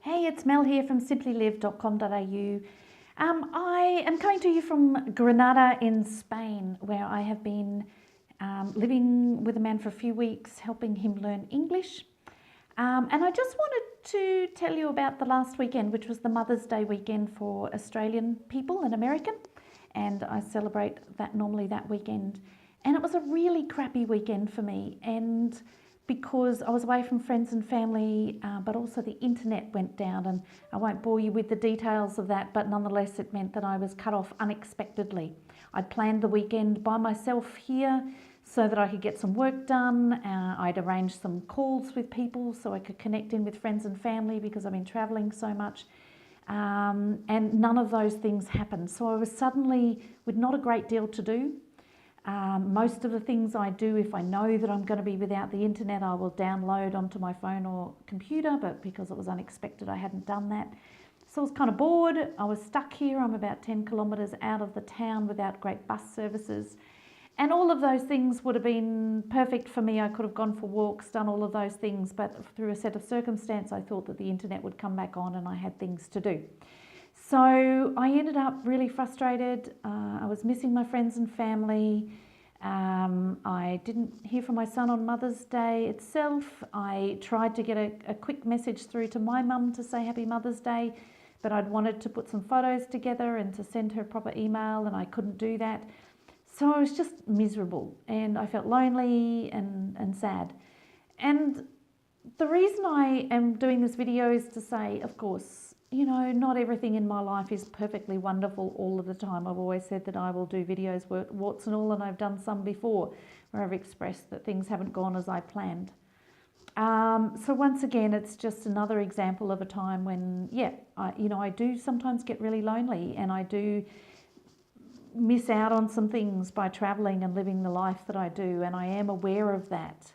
Hey, it's Mel here from simplylive.com.au. I am coming to you from Granada in Spain, where I have been living with a man for a few weeks, helping him learn English. And I just wanted to tell you about the last weekend, which was the Mother's Day weekend for Australian people and American. And I celebrate that normally that weekend. And it was a really crappy weekend for me. And because I was away from friends and family, but also the internet went down, and I won't bore you with the details of that, but nonetheless it meant that I was cut off unexpectedly. I'd planned the weekend by myself here so that I could get some work done. I'd arranged some calls with people so I could connect in with friends and family because I've been travelling so much. And none of those things happened. So I was suddenly with not a great deal to do. Most of the things I do, if I know that I'm going to be without the internet, I will download onto my phone or computer, but because it was unexpected, I hadn't done that. So I was kind of bored. I was stuck here. I'm about 10 kilometres out of the town without great bus services. And all of those things would have been perfect for me. I could have gone for walks, done all of those things, but through a set of circumstance, I thought that the internet would come back on and I had things to do. So I ended up really frustrated. I was missing my friends and family. I didn't hear from my son on Mother's Day itself. I tried to get a quick message through to my mum to say Happy Mother's Day, but I'd wanted to put some photos together and to send her a proper email, and I couldn't do that. So I was just miserable, and I felt lonely and sad. And the reason I am doing this video is to say, of course, you know, not everything in my life is perfectly wonderful all of the time. I've always said that I will do videos, warts and all, and I've done some before where I've expressed that things haven't gone as I planned. So once again, it's just another example of a time when, I do sometimes get really lonely, and I do miss out on some things by travelling and living the life that I do, and I am aware of that.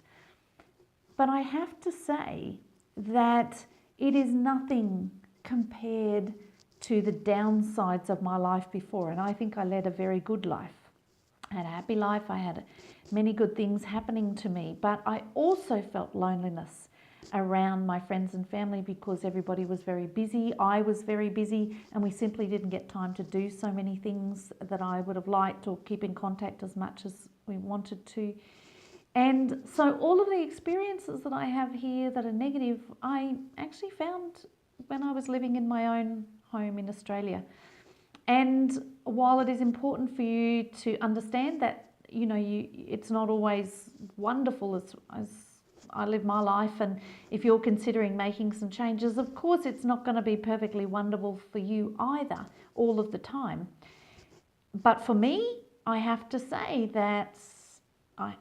But I have to say that it is nothing compared to the downsides of my life before. And I think I led a very good life. I had a happy life. I had many good things happening to me. But I also felt loneliness around my friends and family because everybody was very busy. I was very busy, and we simply didn't get time to do so many things that I would have liked or keep in contact as much as we wanted to. And so all of the experiences that I have here that are negative, I actually found when I was living in my own home in Australia. And while it is important for you to understand that, it's not always wonderful as I live my life, and if you're considering making some changes, of course it's not going to be perfectly wonderful for you either all of the time. But for me, I have to say that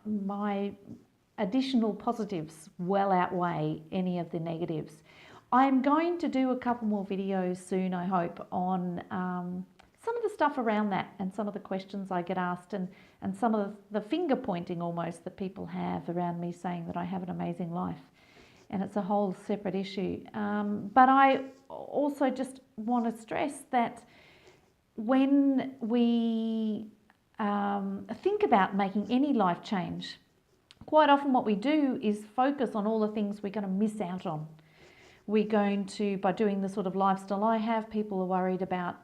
my additional positives well outweigh any of the negatives. I'm going to do a couple more videos soon, I hope, on some of the stuff around that and some of the questions I get asked and some of the finger pointing almost that people have around me saying that I have an amazing life. And it's a whole separate issue. But I also just want to stress that when we think about making any life change, quite often what we do is focus on all the things we're going to miss out on. We're going to, by doing the sort of lifestyle I have, people are worried about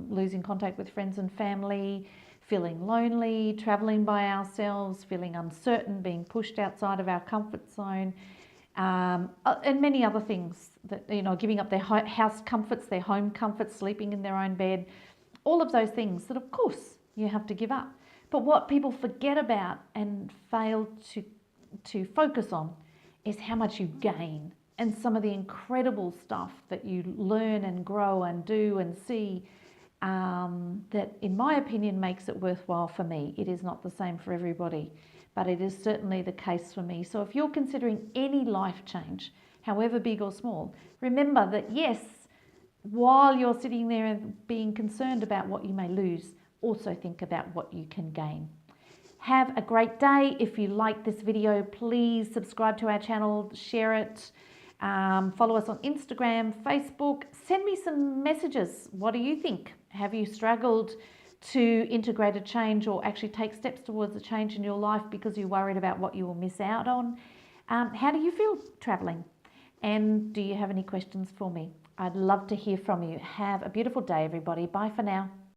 losing contact with friends and family, feeling lonely, travelling by ourselves, feeling uncertain, being pushed outside of our comfort zone, and many other things that, giving up their house comforts, their home comforts, sleeping in their own bed, all of those things that, of course, you have to give up. But what people forget about and fail to focus on is how much you gain and some of the incredible stuff that you learn and grow and do and see that, in my opinion, makes it worthwhile for me. It is not the same for everybody, but it is certainly the case for me. So if you're considering any life change, however big or small, remember that, yes, while you're sitting there and being concerned about what you may lose, also think about what you can gain. Have a great day. If you like this video, please subscribe to our channel, share it, follow us on Instagram, Facebook. Send me some messages. What do you think? Have you struggled to integrate a change or actually take steps towards a change in your life because you're worried about what you will miss out on? How do you feel travelling? And do you have any questions for me? I'd love to hear from you. Have a beautiful day, everybody. Bye for now.